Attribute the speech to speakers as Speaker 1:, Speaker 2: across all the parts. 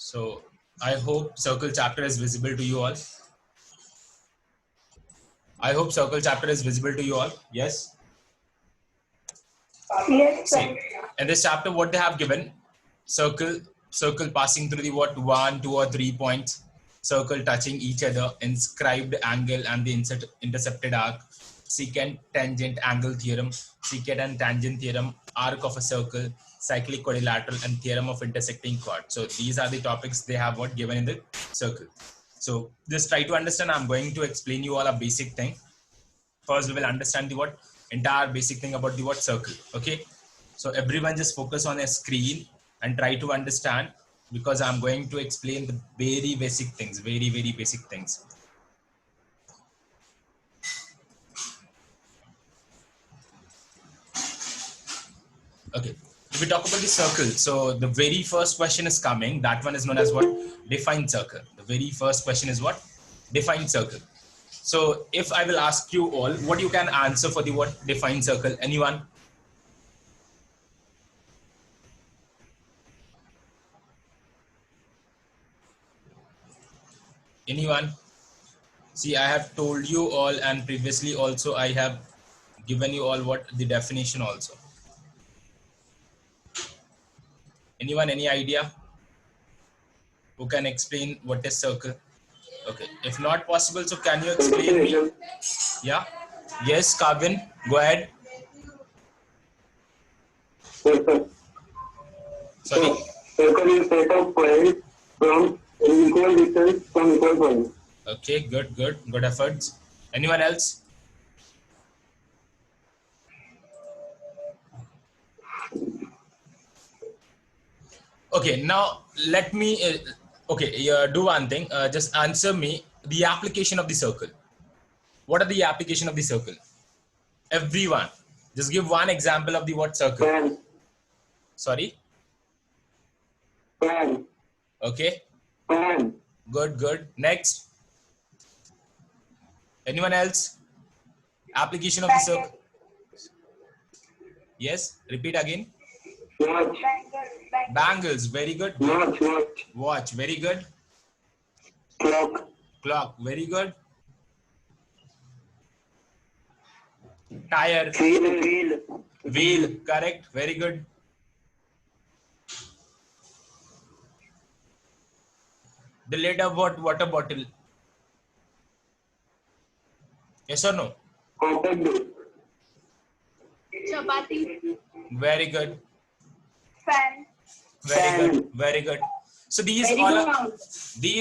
Speaker 1: So I hope circle chapter is visible to you all. I hope circle chapter is visible to you all. Yes.
Speaker 2: Yes, sir.
Speaker 1: See, in this chapter, what they have given: circle passing through the what 1, 2, or 3 points, circle touching each other, inscribed angle and the intercepted arc, secant tangent angle theorem, secant and tangent theorem, arc of a circle, cyclic quadrilateral, and theorem of intersecting chord. So these are the topics they have what given in the circle. So just try to understand. I'm going to explain you all a basic thing. First, we will understand the what entire basic thing about the what circle. Okay, so everyone just focus on a screen and try to understand, because I'm going to explain the very basic things, very basic things. Okay, if we talk about the circle, so the very first question is coming. That one is known as what? Define circle. The very first question is what? Define circle. So if I will ask you all, what you can answer for the what define circle? Anyone? Anyone? See, I have told you all, and previously also I have given you all what the definition also. Anyone, any idea? Who can explain what is circle? Okay, if not possible, so can you explain me? Yeah. Yes, Kavin, go ahead. Sorry.
Speaker 3: Circle is set of points from equal distance from equal points.
Speaker 1: Okay, good efforts. Anyone else? Okay, now let me do one thing. Just answer me the application of the circle. What are the application of the circle? Everyone, just give one example of the what circle.
Speaker 3: Fan.
Speaker 1: Sorry.
Speaker 3: Fan.
Speaker 1: Okay.
Speaker 3: Fan.
Speaker 1: Good. Next. Anyone else? Application of the circle. Yes. Repeat again.
Speaker 3: Watch.
Speaker 1: Bangles. Very good.
Speaker 3: Watch.
Speaker 1: Watch. Very good.
Speaker 3: Clock.
Speaker 1: Clock. Very good. Tire. Wheel. Correct. Very good. The lid of what water bottle? Yes or no?
Speaker 2: Chapati.
Speaker 1: Very good.
Speaker 2: Fan.
Speaker 1: Very good. So these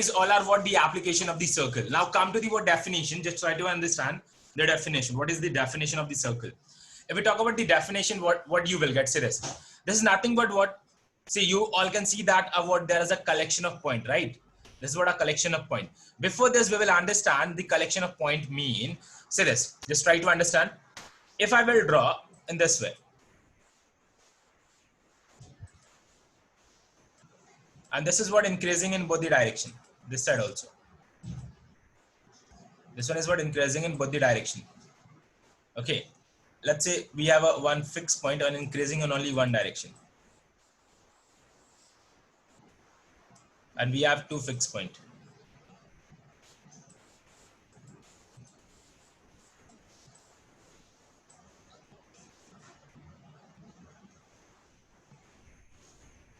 Speaker 1: all are what the application of the circle. Now come to the what definition. Just try to understand the definition. What is the definition of the circle? If we talk about the definition, what you will get? Say this. This is nothing but what. See, you all can see that what there is a collection of point, right? This is what a collection of point. Before this, we will understand the collection of point mean. Say this. Just try to understand. If I will draw in this way, and this is what increasing in both the direction. This side also. This one is what increasing in both the direction. Okay. Let's say we have a one fixed point and increasing in only one direction. And we have two fixed point.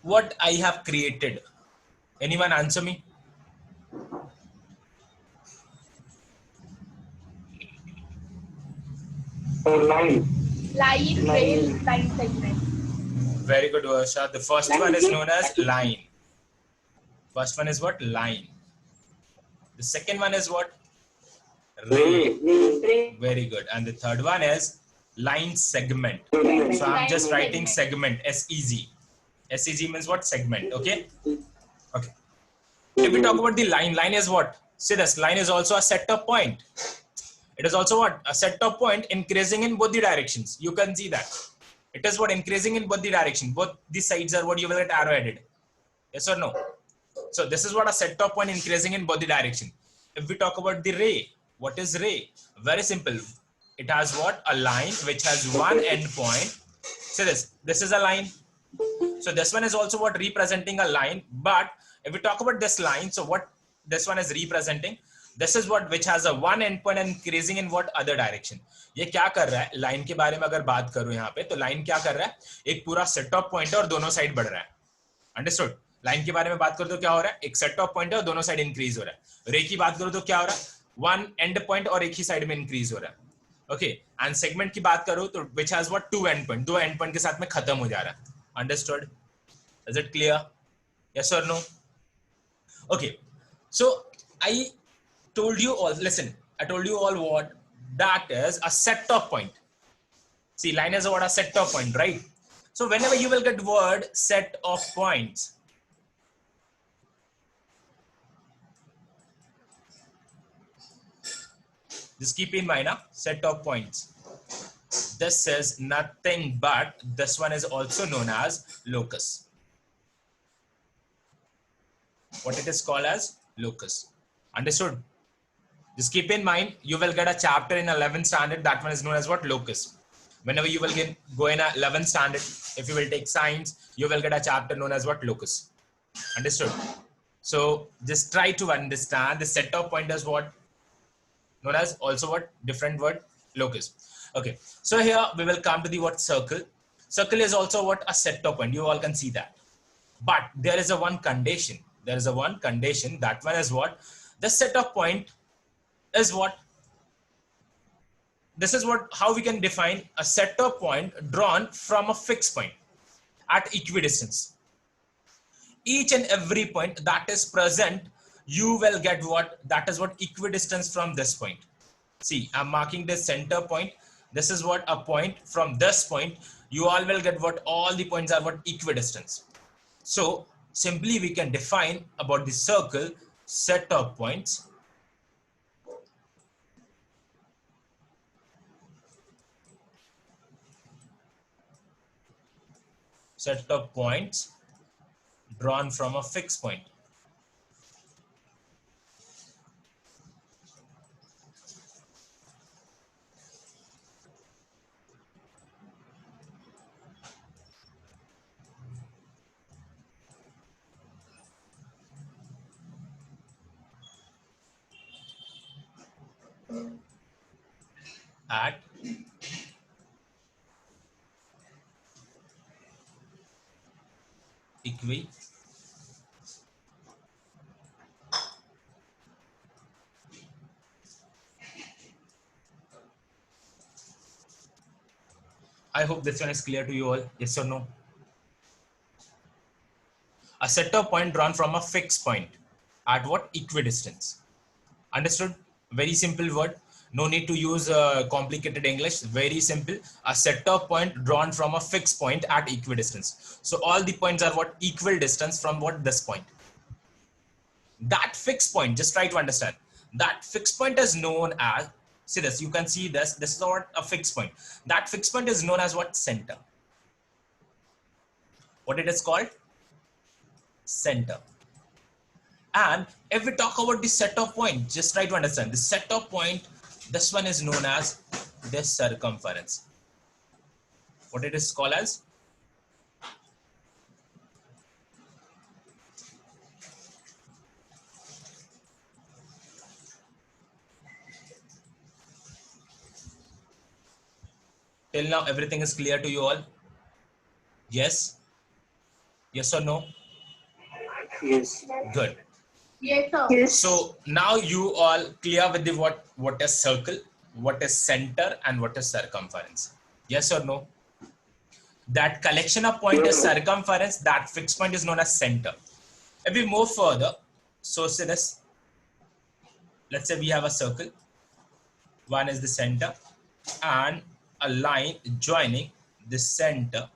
Speaker 1: What I have created? Anyone answer me?
Speaker 3: Line.
Speaker 2: Line segment.
Speaker 1: Very good, Varsha. The first one is known as line. First one is what? Line. The second one is what? Ray. Very good. And the third one is line segment. So I'm just writing segment. SEG. SEG means what? Segment. Okay. Okay. If we talk about the line is what? See this. Line is also a set of point. It is also what? A set of point increasing in both the directions. You can see that. It is what? Increasing in both the direction. Both the sides are what you will get arrow headed. Yes or no? So this is what a set of point increasing in both the direction. If we talk about the ray, what is ray? Very simple. It has what? A line which has one end point. See this. This is a line. So this one is also what representing a line, but if we talk about this line, so what this one is representing, this is what which has a one endpoint and increasing in what other direction. ये क्या कर रहा है, line के बारे में अगर बात करूं यहाँ पे, तो लाइन क्या कर रहा है, एक पूरा सेट ऑफ पॉइंट है और दोनों साइड बढ़ रहा है. अंडरस्टूड. लाइन के बारे में बात करो तो क्या हो रहा है, एक सेट ऑफ पॉइंट है और दोनों साइड इंक्रीज हो रहा है. रे की बात करो तो क्या हो रहा है, वन एंड पॉइंट और एक ही साइड में इंक्रीज हो रहा है. ओके, एंड सेगमेंट की बात करो तो which has what two end point, दो एंड पॉइंट के साथ में खत्म हो जा रहा है. Understood. Is it clear? Yes और no? Okay, so I told you all, listen, I told you all what that is, a set of point. See, line is what, a set of point, right? So whenever you will get word set of points, just keep in mind, set of points. This is nothing but, this one is also known as locus. What it is called as? Locus. Understood? Just keep in mind, you will get a chapter in 11th standard. That one is known as what? Locus. Whenever you will go in a 11th standard, if you will take science, you will get a chapter known as what? Locus. Understood? So just try to understand the set of point is what? Known as also what? Different word? Locus. Okay. So here we will come to the what? Circle. Circle is also what? A set of point. You all can see that. But there is a one condition. There is a one condition. That one is what? The set of point is what? This is what, how we can define a set of point drawn from a fixed point at equidistance. Each and every point that is present, you will get what? That is what? Equidistance from this point. See, I'm marking this center point. This is what? A point from this point. You all will get what? All the points are what? Equidistance. So simply we can define about the circle set of points. Set of points drawn from a fixed point. At equi I hope this one is clear to you all. Yes or no? A set of point drawn from a fixed point at what? Equidistance. Understood? Very simple word. No need to use complicated English. Very simple. A set of point drawn from a fixed point at equidistance. So all the points are what? Equal distance from what? This point. That fixed point, just try to understand. That fixed point is known as, see this, you can see this. This is what? A fixed point. That fixed point is known as what? Center. What it is called? Center. And if we talk about the set of point, just try to understand. The set of point, this one is known as this circumference. What it is called as? Till now, everything is clear to you all? Yes? Yes or no?
Speaker 3: Yes.
Speaker 1: Good.
Speaker 2: Yes, sir.
Speaker 3: Yes.
Speaker 1: So now you all clear with the what is circle, what is center, and what is circumference. Yes or no? That collection of point is circumference, that fixed point is known as center. If we move further, so say this, let's say we have a circle, one is the center, and a line joining the center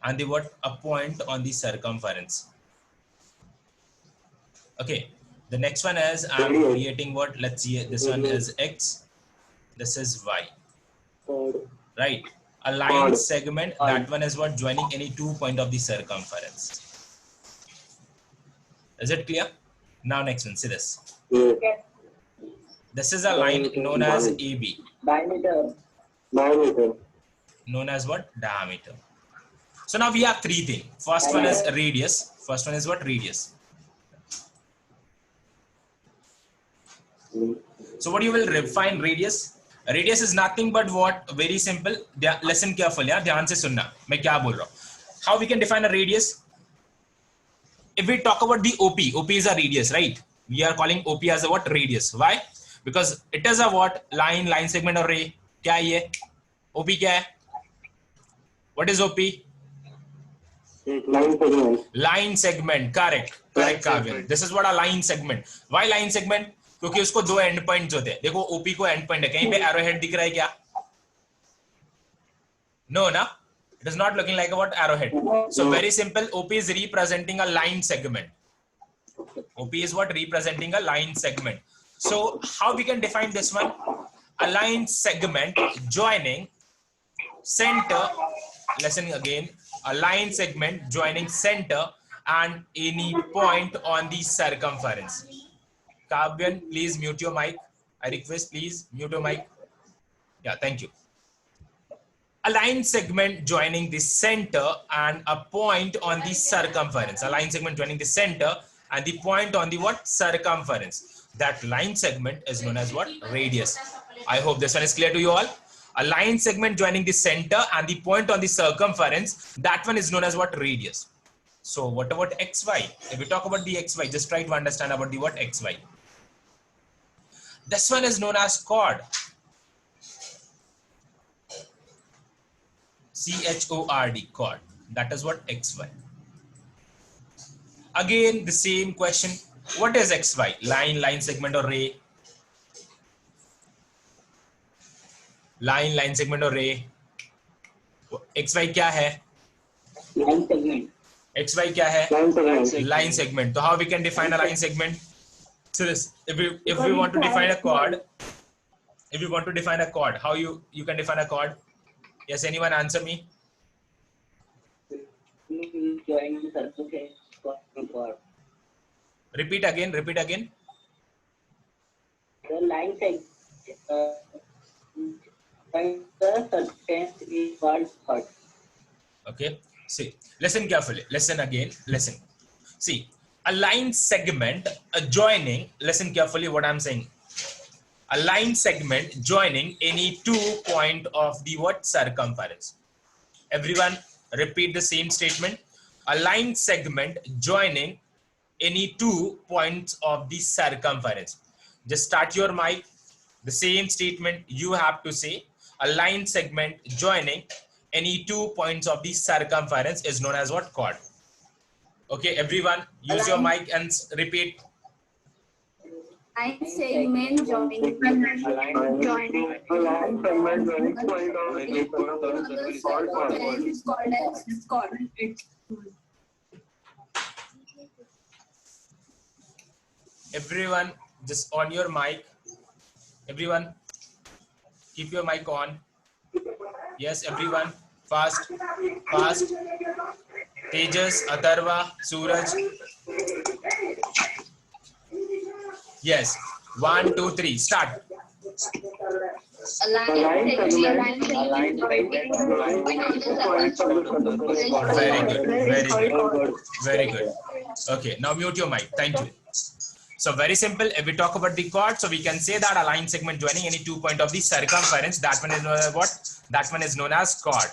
Speaker 1: and the what? A point on the circumference. Okay, the next one is I'm creating what? Let's see, this one is X, this is Y, right? A line segment, that one is what? Joining any 2 point of the circumference. Is it clear? Now next one, see this.
Speaker 3: Yes.
Speaker 1: This is a line known as AB.
Speaker 3: Diameter. Diameter.
Speaker 1: Known as what? Diameter. So now we have three things. First one is radius. First one is what? Radius. So what you will define radius? Radius is nothing but what? Very simple. Listen carefully. ध्यान से सुनना मैं क्या बोल रहा हूँ. How we can define a radius? If we talk about the OP is a radius, right? We are calling OP as a what? Radius. Why? Because it is a what? Line segment or ray. क्या है ये? OP क्या है? What is OP?
Speaker 3: Line segment.
Speaker 1: Line segment. Correct, Kavyan. This is what a line segment. Why line segment? क्योंकि उसको दो and points होते हैं. देखो OP को एंड पॉइंट है. कहीं पे एरो हेड दिख रहा है क्या? No, ना? It is not looking like a what? Arrowhead. So very simple. OP is representing a line segment. OP is what? Representing a line segment. So how we can define this one? A line segment joining center. Listen again. A line segment joining center and any point on the circumference. Kavyan, please mute your mic. I request, please mute your mic. Yeah, thank you. A line segment joining the center and a point on the circumference. A line segment joining the center and the point on the what? Circumference. That line segment is known as what? Radius. I hope this one is clear to you all. A line segment joining the center and the point on the circumference. That one is known as what? Radius. So what about XY? If we talk about the XY, just try to understand about the what? XY. This one is known as chord. CHORD, chord. That is what? XY. Again, the same question. What is XY? Line segment or ray? Line segment or ray? XY क्या है?
Speaker 3: Line segment.
Speaker 1: XY क्या है?
Speaker 3: Line segment.
Speaker 1: Line segment. So how we can define a line segment? So this, if we want to define a chord, how you can define a chord? Yes, anyone answer me?
Speaker 3: Joining circumference chord.
Speaker 1: Repeat again.
Speaker 3: The line segment the circumference is called chord.
Speaker 1: Okay. See, listen carefully. Listen again. Listen. See, a line segment joining. Listen carefully what I'm saying. A line segment joining any 2 points of the what? Circumference. Everyone repeat the same statement. A line segment joining any 2 points of the circumference. Just start your mic. The same statement you have to say. A line segment joining any 2 points of the circumference is known as what? Chord. Okay, everyone use your mic and repeat.
Speaker 2: Line segment joining point is called as chord.
Speaker 1: Everyone just on your mic. Everyone keep your mic on. Yes, everyone fast. Tejas, Atharva, Suraj. Yes, 1, 2, 3, start.
Speaker 2: A line segment
Speaker 1: Very good. Okay, now mute your mic. Thank you. So very simple. If we talk about the chord, so we can say that a line segment joining any 2 points of the circumference, that one is known as what? That one is known as chord.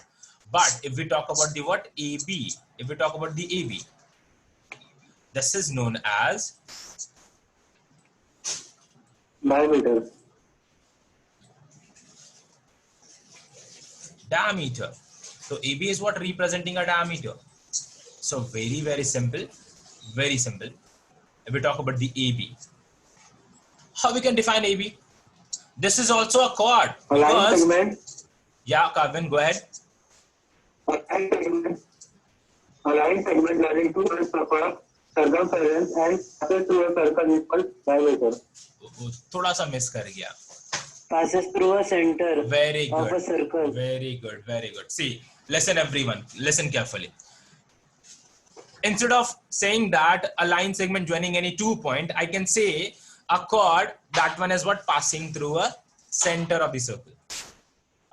Speaker 1: But if we talk about the what? AB. If we talk about the AB, this is known as
Speaker 3: Diameter.
Speaker 1: Diameter. So AB is what? Representing a diameter. So very simple. Very simple. If we talk about the AB, how we can define AB? This is also a chord.
Speaker 3: A line segment.
Speaker 1: Yeah, Kavyan, go ahead.
Speaker 3: A line segment joining 2 points of a circumference and passes through a circle is called diameter.
Speaker 1: थोड़ा सा miss कर गया.
Speaker 3: Passes through a center
Speaker 1: Very
Speaker 3: of
Speaker 1: good.
Speaker 3: a circle.
Speaker 1: Very good. See, listen everyone. Listen carefully. Instead of saying that a line segment joining any 2 points, I can say a chord, that one is what? Passing through a center of the circle.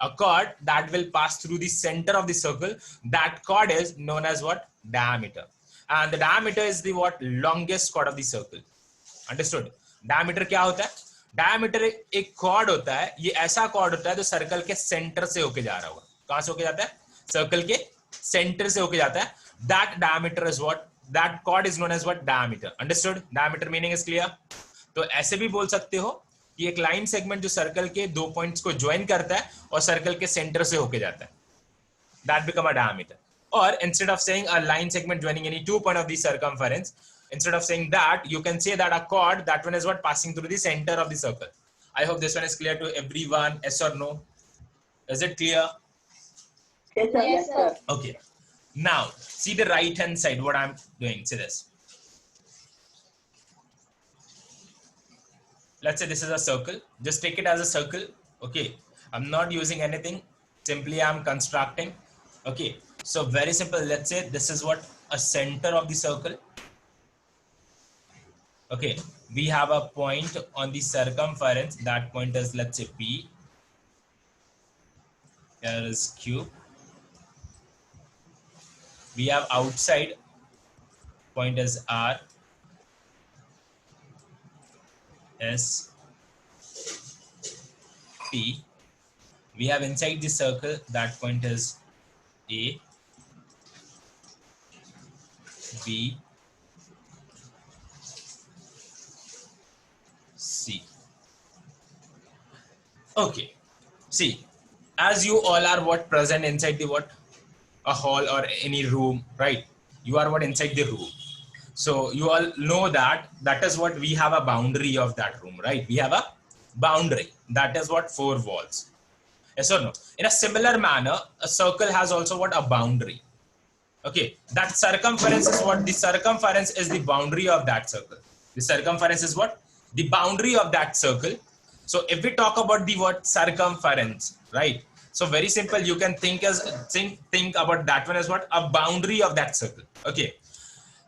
Speaker 1: a chord that will pass through the center of the circle. That chord is known as what? Diameter. And the diameter is the what? Longest chord of the circle. Understood? Diameter क्या होता है? Diameter एक chord होता है, ये ऐसा chord होता है जो सर्कल के सेंटर से होके जा रहा होगा. कहां से होके जाता है? सर्कल के सेंटर से होके जाता है. That diameter is what? That chord is known as what? Diameter. Understood? Diameter meaning is clear? तो ऐसे भी बोल सकते हो कि एक लाइन सेगमेंट जो सर्कल के दो पॉइंट्स को ज्वाइन करता है और सर्कल के सेंटर से होके जाता है, that become a diameter. Or instead of saying a line segment joining any 2 point of the circumference, instead of saying that, you can say that a chord, that one is what? Passing through the center of the circle. I hope this one is clear to everyone. Yes or no? Is it clear?
Speaker 2: Yes, sir. Yes, sir.
Speaker 1: Okay. Now, see the right hand side, what I'm doing. See this. Let's say this is a circle. Just take it as a circle. Okay. I'm not using anything. Simply I'm constructing. Okay. So very simple. Let's say this is what? A center of the circle. Okay. We have a point on the circumference. That point is, let's say, P. Here is Q. We have outside point as R, S, P. We have inside the circle, that point is A, B, C. Okay. See, as you all are what? Present inside the what? A hall or any room, right? You are what? Inside the room. So you all know that that is what we have a boundary of that room, right? We have a boundary. That is what? 4 walls. Yes or no? In a similar manner, a circle has also what? A boundary. Okay. That circumference is what? The circumference is the boundary of that circle. The circumference is what? The boundary of that circle. So if we talk about the what? Circumference, right? So very simple, you can think about that one as what? A boundary of that circle. Okay.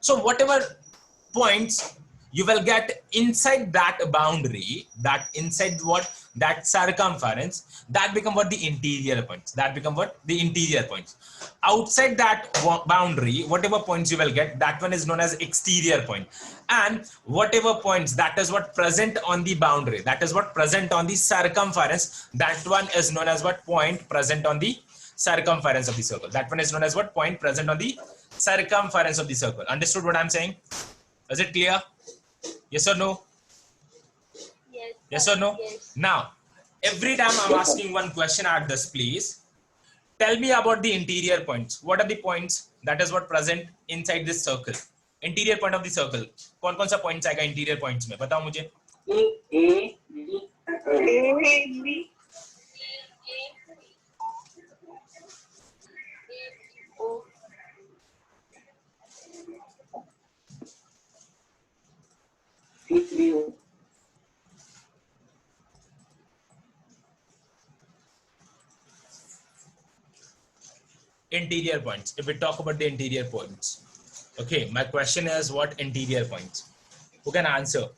Speaker 1: So whatever points you will get inside that boundary, that inside what? That circumference, that become what? The interior points. That become what? The interior points. Outside that boundary, whatever points you will get, that one is known as exterior point. And whatever points that is what? Present on the boundary, that is what? Present on the circumference, that one is known as what? Point present on the circumference of the circle. That one is known as what? Point present on the circumference of the circle. Understood what I'm saying? Is it clear? Yes or no?
Speaker 2: Yes.
Speaker 1: Yes or no?
Speaker 2: Yes.
Speaker 1: Now, every time I'm asking one question at this place, tell me about the interior points. What are the points that is what present inside this circle? Interior point of the circle. कौन-कौन सा points आएगा interior points में? बताओ मुझे.
Speaker 3: A, B, C,
Speaker 1: Interior points. If we talk about the interior points. Okay, my question is what interior points? Who can answer?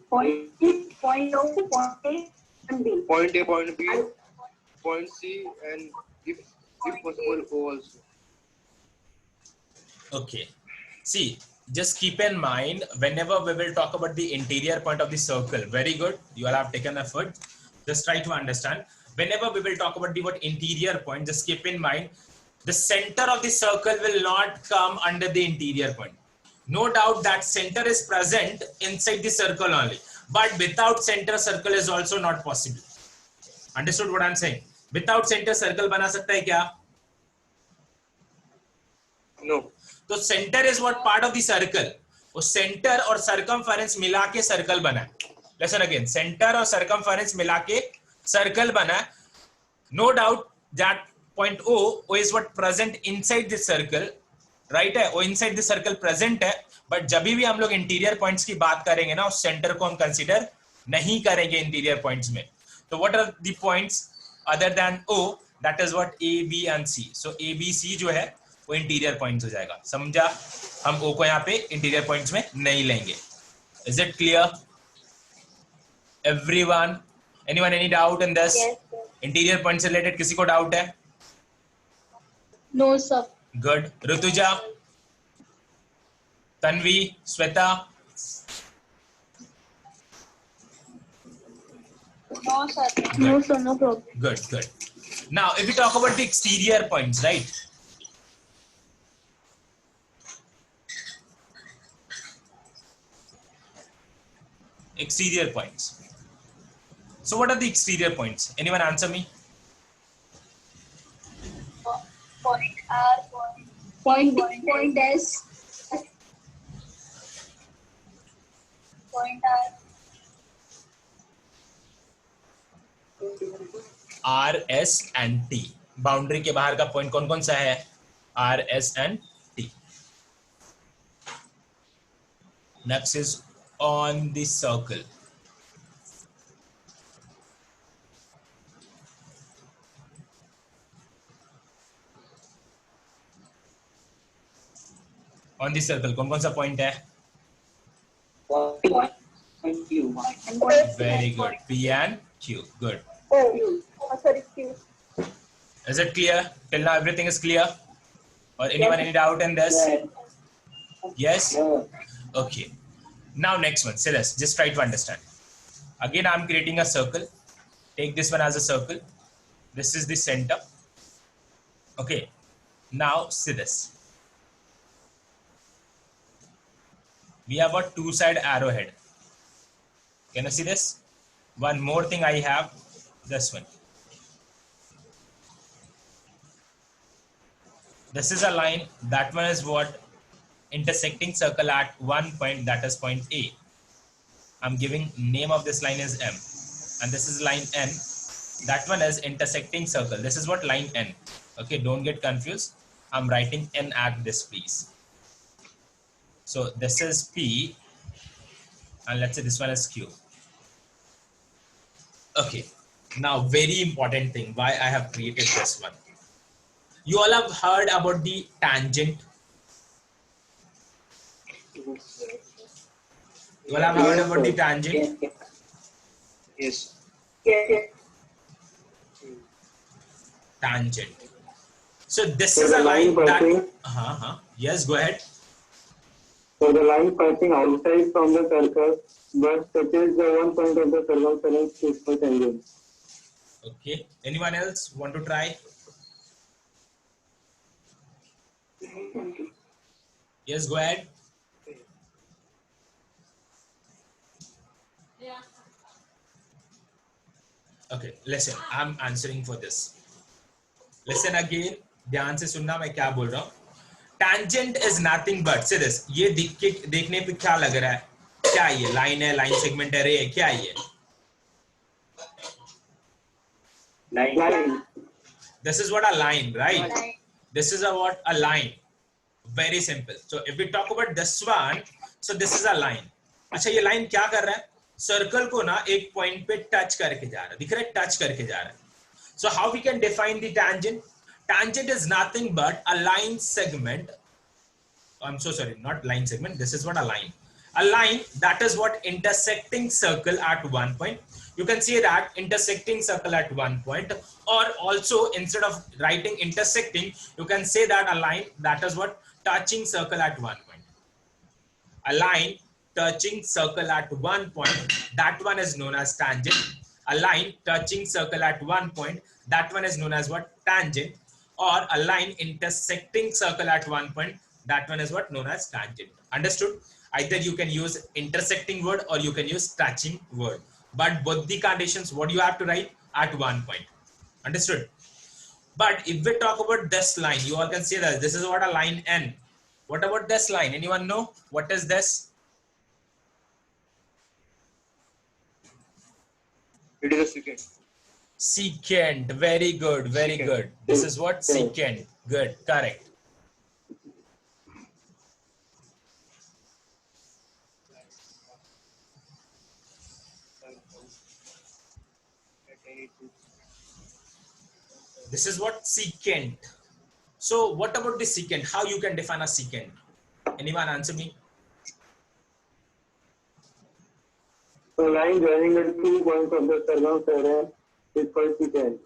Speaker 2: Point O, point A, and B.
Speaker 4: Point A, point B, point C, and if possible, O also.
Speaker 1: Okay. See, just keep in mind whenever we will talk about the interior point of the circle. Very good. You all have taken effort. Just try to understand. Whenever we will talk about the what interior point, just keep in mind the center of the circle will not come under the interior point. No doubt that center is present inside the circle only. But without center, circle is also not possible. Understood what I'm saying? Without center, circle बना सकता है क्या?
Speaker 4: No.
Speaker 1: तो centre is what part of the circle. वो centre और circumference मिला के circle बना है. लिसन अगेन, सेंटर और सर्कमफेरेंस मिला के सर्कल बना है. No doubt that point O is what present inside this circle, right है. वो इनसाइड दिस सर्कल प्रेजेंट है. बट जब भी हम लोग इंटीरियर पॉइंट्स की बात करेंगे ना, उस सेंटर को हम कंसीडर नहीं करेंगे इंटीरियर पॉइंट्स में. तो what are the points other than O that is what A B and C. So A B C जो है वो इंटीरियर पॉइंट्स हो जाएगा. समझा? हम ओ को यहाँ पे इंटीरियर पॉइंट्स में नहीं लेंगे. Is it clear everyone? Anyone any doubt in this? Interior point से रिलेटेड किसी को डाउट है?
Speaker 2: No, sir.
Speaker 1: Good. Rutuja, Tanvi, Shweta?
Speaker 2: No, sir. No, sir. No problem.
Speaker 1: Good, good. Now, if we talk about the exterior points, right? Exterior points. So, what are the exterior points? Anyone answer me?
Speaker 2: Point R. Point D. Point S. Point R.
Speaker 1: R, S and T. Boundary के बाहर का point कौन कौन सा है? R, S and T. Next is on the circle. On the circle कौन कौन सा पॉइंट है? Very good. P and Q. Good.
Speaker 2: Sorry, Q.
Speaker 1: Is it clear? Till now everything is clear? Or anyone any doubt in this? Yes? Okay. Now next one. See this. Just try to understand. Again, I'm creating a circle. Take this one as a circle. This is the center. Okay. Now see this. We have a two-side arrowhead. Can you see this? One more thing I have. This one. This is a line. That one is what? Intersecting circle at one point, that is point A. I'm giving name of this line is M. And this is line N. That one is intersecting circle. This is what line N. Okay, don't get confused. I'm writing N at this piece. So this is P. And let's say this one is Q. Okay. Now, very important thing. Why I have created this one. You all have heard about the tangent. You all have heard about the tangent?
Speaker 4: Yes.
Speaker 2: Yes.
Speaker 1: Tangent. So this is a line that... Yes, go ahead.
Speaker 3: So the line passing outside from the circle but touches the one point of the circumference is the tangent.
Speaker 1: Okay. Anyone else want to try? Yes, go ahead.
Speaker 2: Yeah.
Speaker 1: Okay, listen, I'm answering for this. Listen again, ध्यान से सुनना मैं क्या बोल रहा हूँ. Tangent is nothing but, see this, ये देखने पे क्या लग रहा है? क्या ये लाइन है, लाइन सेगमेंट है, रे है, क्या ये?
Speaker 3: Line.
Speaker 1: This is what a line, right? This is a line. Very simple. So if we talk about this one, so this is a line. अच्छा ये लाइन क्या कर रहा है? सर्कल को ना एक पॉइंट पे टच करके जा रहा है. दिख रहा है? टच करके जा रहा है. So how we can define the tangent? Tangent is nothing but a line segment. I'm so sorry, not line segment. This is what a line. A line that is what intersecting circle at one point. You can say that intersecting circle at one point, or also instead of writing intersecting, you can say that a line that is what touching circle at one point. A line touching circle at one point, that one is known as tangent. A line touching circle at one point, that one is known as what? Tangent. Or a line intersecting circle at one point, that one is what? Known as tangent. Understood? Either you can use intersecting word or you can use touching word. But both the conditions, what you have to write? At one point. Understood? But if we talk about this line, you all can see that this is what a line N. What about this line? Anyone know? What is this?
Speaker 4: It is a secant.
Speaker 1: Secant. Very good. Very good. This is what? Secant. Good. Correct. This is what secant. So what about the secant? How you can define a secant? Anyone answer me?
Speaker 3: So line joining the 2 points of the circumference is called secant.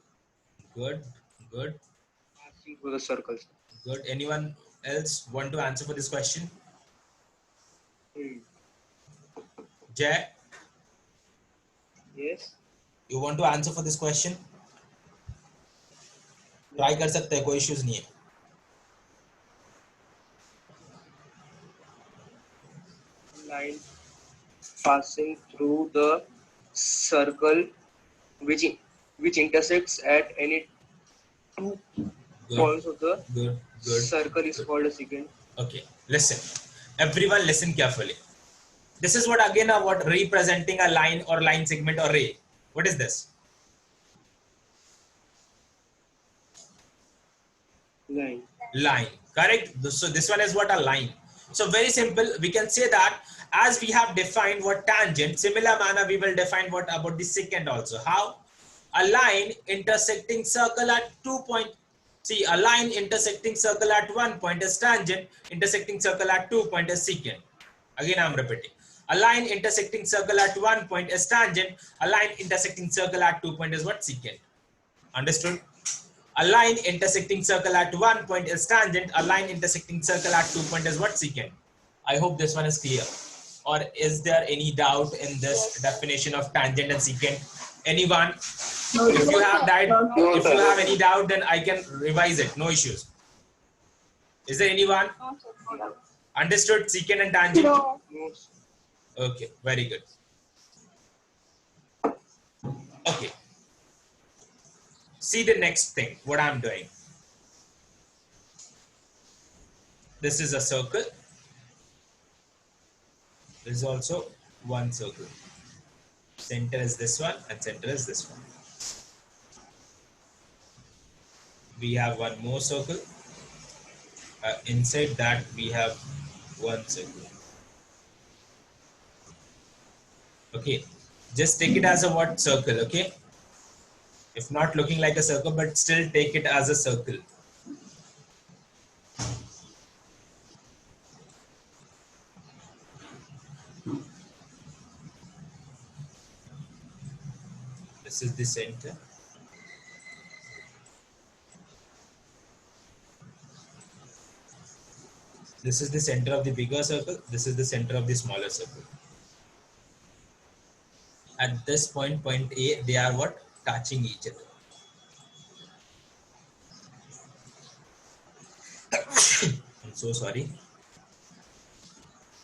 Speaker 1: Good, good,
Speaker 4: Passing through the circles.
Speaker 1: good. Anyone else want to answer for this question? Jay,
Speaker 4: Yes.
Speaker 1: you want to answer for this question? Try कर सकते हैं, कोई issues नहीं है.
Speaker 4: Line passing through the circle which intersects at any 2
Speaker 1: Good,
Speaker 4: points of the
Speaker 1: good, good.
Speaker 4: circle is called a secant.
Speaker 1: Okay, listen. Everyone listen carefully. This is what again what representing a line or line segment or ray. What is this?
Speaker 4: Line.
Speaker 1: Line, correct? So this one is what a line. So very simple, we can say that as we have defined what tangent, similar manner we will define what about the secant also. How? A line intersecting circle at 2 points. See, a line intersecting circle at 1 point is tangent, intersecting circle at 2 points is secant. Again I am repeating. A line intersecting circle at 1 point is tangent, a line intersecting circle at 2 points is what? Secant. Understood? A line intersecting circle at 1 point is tangent, a line intersecting circle at 2 points is what? Secant. I hope this one is clear. Or is there any doubt in this definition of tangent and secant? Anyone? If you have if you have any doubt, then I can revise it. No issues. Is there anyone? Understood secant and tangent?
Speaker 2: No.
Speaker 4: No.
Speaker 1: Okay, very good. Okay. See the next thing, what I'm doing. This is a circle. This is also one circle. Center is this one and center is this one. We have one more circle. Inside that we have one circle. Okay, just take it as a what? Circle, okay? If not looking like a circle, but still take it as a circle. This is the center. This is the center of the bigger circle. This is the center of the smaller circle. At this point, point A, they are what? Touching each other. I'm so sorry.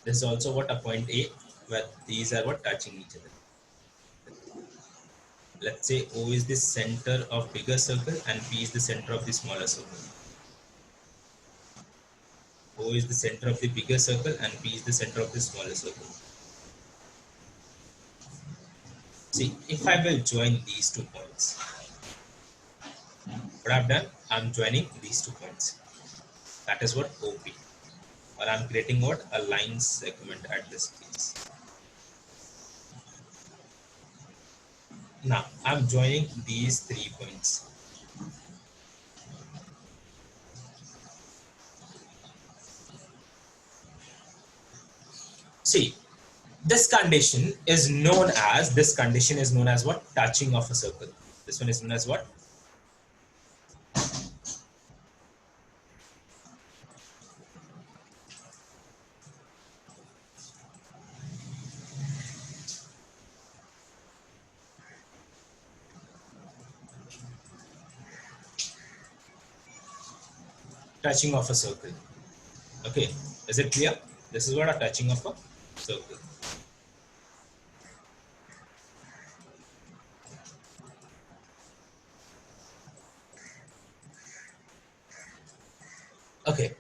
Speaker 1: This is also what? A point A, where these are what? Touching each other. Let's say O is the center of bigger circle and P is the center of the smaller circle. O is the center of the bigger circle and P is the center of the smaller circle. See, if I will join these 2 points, what I've done, I'm joining these 2 points. That is what OP. Or I'm creating what? A line segment at this place. Now, I'm joining these 3 points. See, this condition is known as what? Touching of a circle. This one is known as what? Touching of a circle. Okay, is it clear? This is what a touching of a circle. Okay,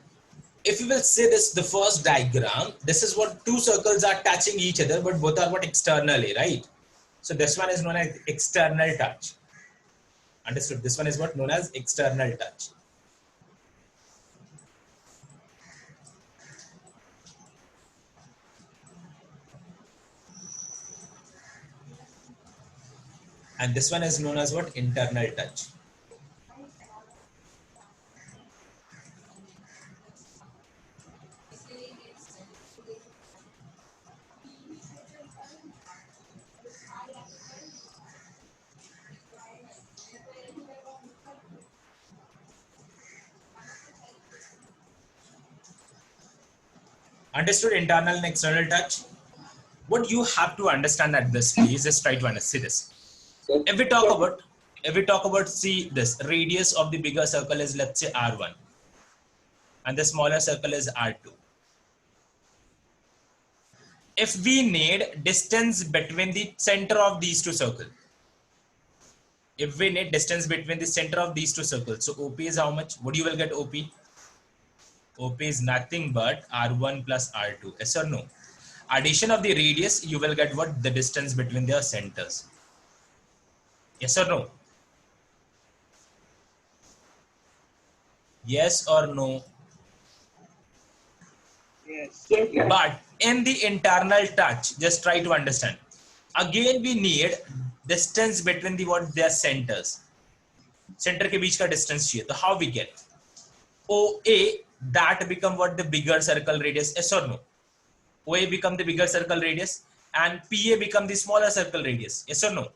Speaker 1: if you will say this, the first diagram, this is what 2 circles are touching each other, but both are what? Externally, right? So this one is known as external touch. Understood? This one is what? Known as external touch. And this one is known as what? Internal touch. Understood internal and external touch? What you have to understand at this, please just try to understand this. If we talk about, see, this radius of the bigger circle is, let's say, R1, and the smaller circle is R2. If we need distance between the center of these two circles, if we need distance between the center of these two circles, so OP is how much? What you will get OP? OP is nothing but R1 plus R2. Yes or no? Addition of the radius, you will get what? The distance between their centers. Yes or no? Yes or no?
Speaker 4: Yes.
Speaker 1: But in the internal touch, just try to understand. Again, we need distance between the what? Their centers. Center के बीच का distance चाहिए. So how we get? OA, that become what? The bigger circle radius. Yes or no? OA become the bigger circle radius and PA become the smaller circle radius. Yes or no?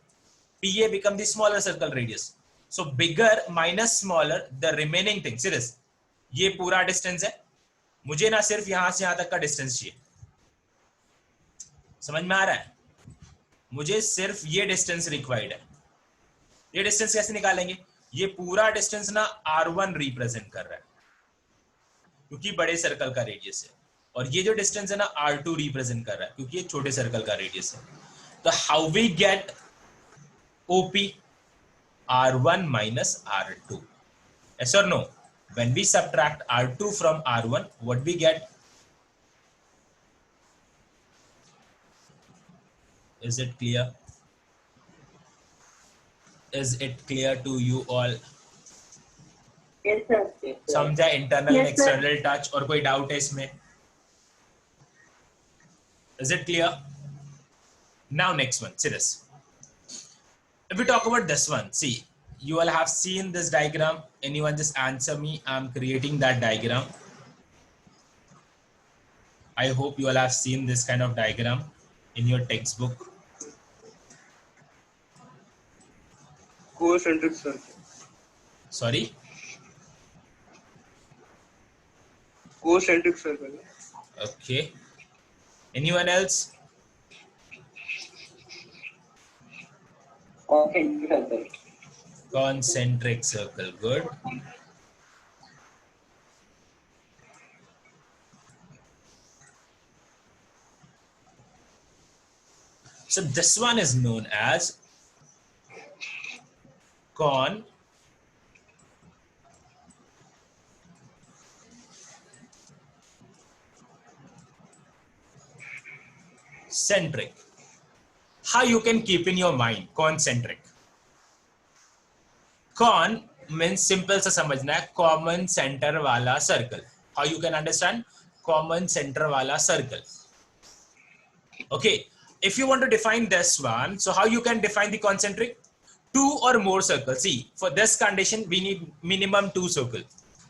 Speaker 1: PA become the smaller circle radius. So bigger minus smaller, the remaining thing. See this. ये पूरा distance है. मुझे ना सिर्फ यहां से यहां तक का distance चाहिए. समझ में आ रहा है? मुझे सिर्फ ये distance required है. ये distance कैसे निकालेंगे? ये पूरा distance ना R1 represent कर रहा है. क्योंकि बड़े सर्कल का रेडियस है. और ये जो डिस्टेंस है ना R2 रिप्रेजेंट कर रहा है क्योंकि ये छोटे सर्कल का रेडियस है. तो how we get OP? R1 minus R2. Yes or no? When we subtract R2 from R1, what we get? Is it clear? Is it clear to you all?
Speaker 2: Yes, sir.
Speaker 1: समझा internal and
Speaker 2: Yes, sir.
Speaker 1: External touch? और कोई doubt है इसमें? Is it clear? Now next one, see this. If we talk about this one, see, you all have seen this diagram. Anyone just answer me? I'm creating that diagram. I hope you all have seen this kind of diagram in your textbook.
Speaker 4: Concentric circle.
Speaker 1: Sorry?
Speaker 4: Concentric circle.
Speaker 1: Okay. Anyone else? Concentric circle. Good. So this one is known as concentric. How you can keep in your mind concentric? Con means simple से समझना है common center वाला circle. How you can understand? Common center वाला circle. Okay. If you want to define this one, so how you can define the concentric? Two or more circles. See, for this condition, we need minimum 2 circle.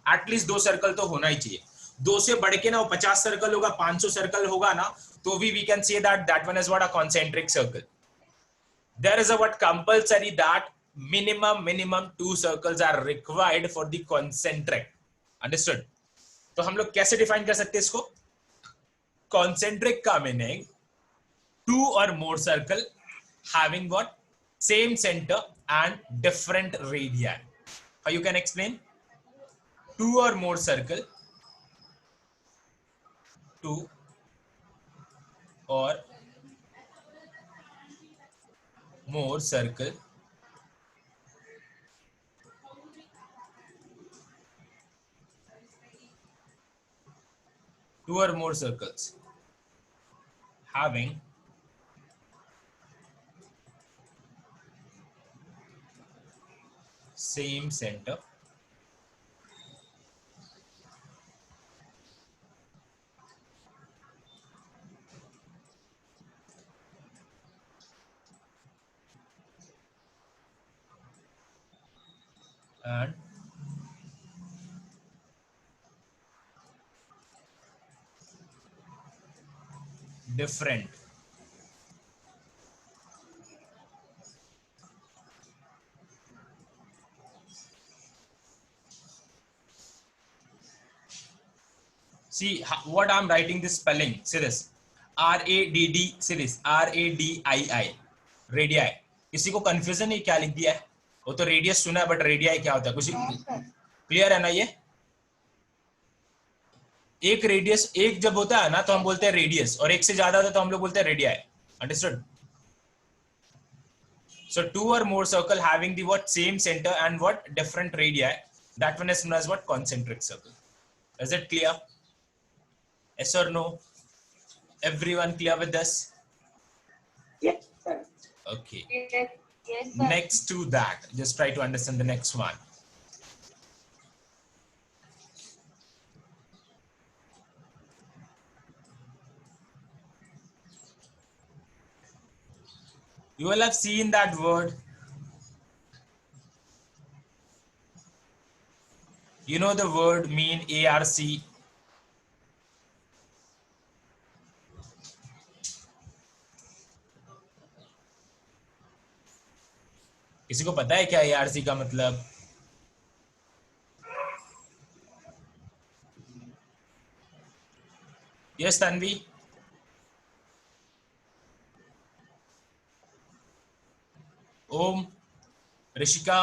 Speaker 1: At least 2 circle तो होना ही चाहिए. 2 से बढ़ के ना 50 circle होगा, 500 circle होगा ना, तो we can say that that one is what a concentric circle. There is a what compulsory that minimum 2 circles are required for the concentric. Understood? तो हम लोग कैसे define कर सकते हैं इसको? Concentric का meaning 2 or more circle having what? Same center and different radii. How you can explain? 2 or more circle, 2 or more circle two or more circles having same center and different See what I'm writing this spelling. See this. RADD. See this. RADII. Radii. किसी को confusion नहीं क्या लिख दिया है? वो तो radius सुना है, बट रेडियाई क्या होता है? कुछ क्लियर है ना? ये एक रेडियस, एक जब होता है ना तो हम बोलते हैं रेडियस, और एक से ज्यादा होता है तो हम लोग बोलते हैं radii. Understood? So two or more circle having the what same center and what different radii, that one is known as what concentric circle. Is it clear? Yes or no? Everyone clear with this?
Speaker 3: Yes, sir.
Speaker 1: Okay.
Speaker 2: Yes, yes, sir.
Speaker 1: Next to that, just try to understand the next one. You will have seen that word. You know the word mean ARC. किसी को पता है क्या ARC का मतलब? Yes, Tanvi. Om, Rishika,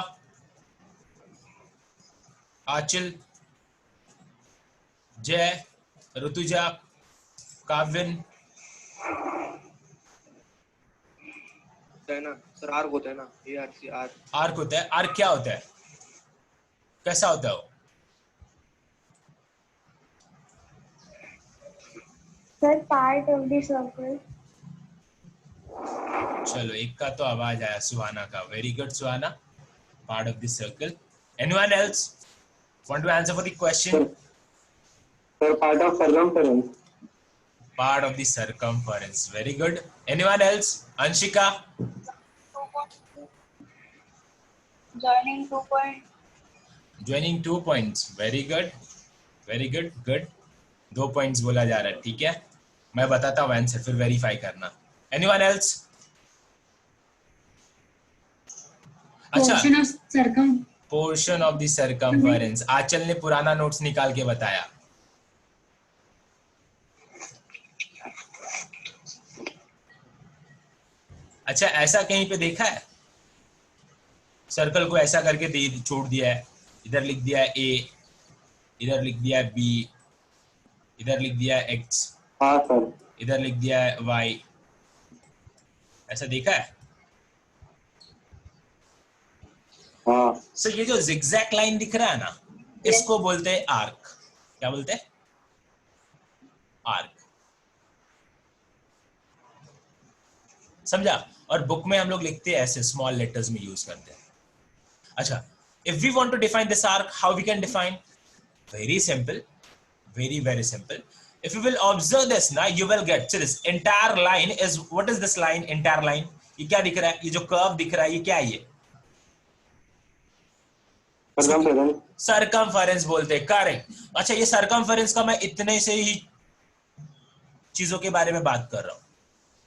Speaker 1: Achil, Jay, Rutuja, Kavin.
Speaker 4: है ना sir, arc होता है ना, ARC आर्क.
Speaker 1: आर्क होता है. आर्क क्या होता है? कैसा होता है वो?
Speaker 2: Sir, part of the circle.
Speaker 1: चलो, एक का तो आवाज आया सुहाना का. Very good Suhana. Part of the circle. Anyone else want to answer for the question?
Speaker 3: Sir, part of circumference.
Speaker 1: Part of the circumference. Very good. Anyone else? Anshika?
Speaker 2: Joining 2 point.
Speaker 1: Joining 2 points. Very good. Very good. Good. 2 points बोला जा रहा है. ठीक है, मैं बताता हूँ answer, फिर वेरीफाई करना. Anyone else? अच्छा, पोर्शन ऑफ द सर्कमफरेंस. आंचल ने पुराना नोट्स निकाल के बताया. अच्छा, ऐसा कहीं पे देखा है? सर्कल को ऐसा करके छोड़ दिया है. इधर लिख दिया है A, इधर लिख दिया है B, इधर लिख दिया है X,
Speaker 3: हाँ सर.
Speaker 1: इधर लिख दिया है Y. ऐसा देखा है?
Speaker 3: हाँ.
Speaker 1: सो ये जो zigzag लाइन दिख रहा है ना, इसको बोलते हैं आर्क. क्या बोलते हैं? आर्क. समझा? और बुक में हम लोग लिखते हैं ऐसे, स्मॉल लेटर्स में यूज करते हैं. अच्छा, if we want to define this arc, how we can define? Very simple, very very simple. If you will observe this now, you will get, so this entire line is, what is this line? Entire line, ये क्या दिख रहा है? ये जो curve दिख रहा है, ये क्या है? ये सर्कमफरेंस बोलते हैं. करेक्ट. अच्छा, ये सर्कमफरेंस का मैं इतने से ही चीजों के बारे में बात कर रहा हूं.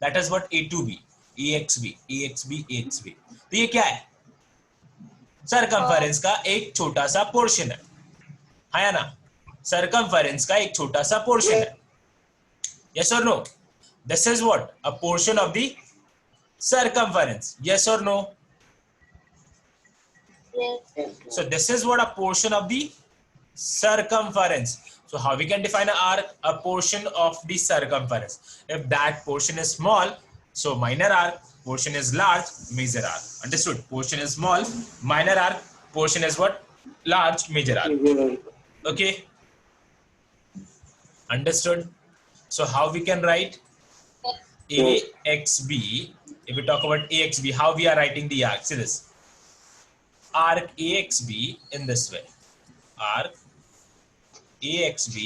Speaker 1: That is what A to B, EXB, EXB, EXB. तो ये क्या है? सर्कमफरेंस का एक छोटा सा पोर्शन है ना? सर्कमफरेंस का एक छोटा सा पोर्शन है. यस और no? This is what? A portion of the circumference. Yes और no?
Speaker 2: Yes.
Speaker 1: So this is what a portion of the circumference. So how we can define an arc? A portion of the circumference. If that portion is small, so minor arc. Portion is large, major arc. Understood? Portion is small, minor arc. Portion is what? Large, major arc. Okay. Understood? So how we can write AXB? If we talk about AXB, how we are writing the arc? See this. Arc AXB in this way. Arc AXB,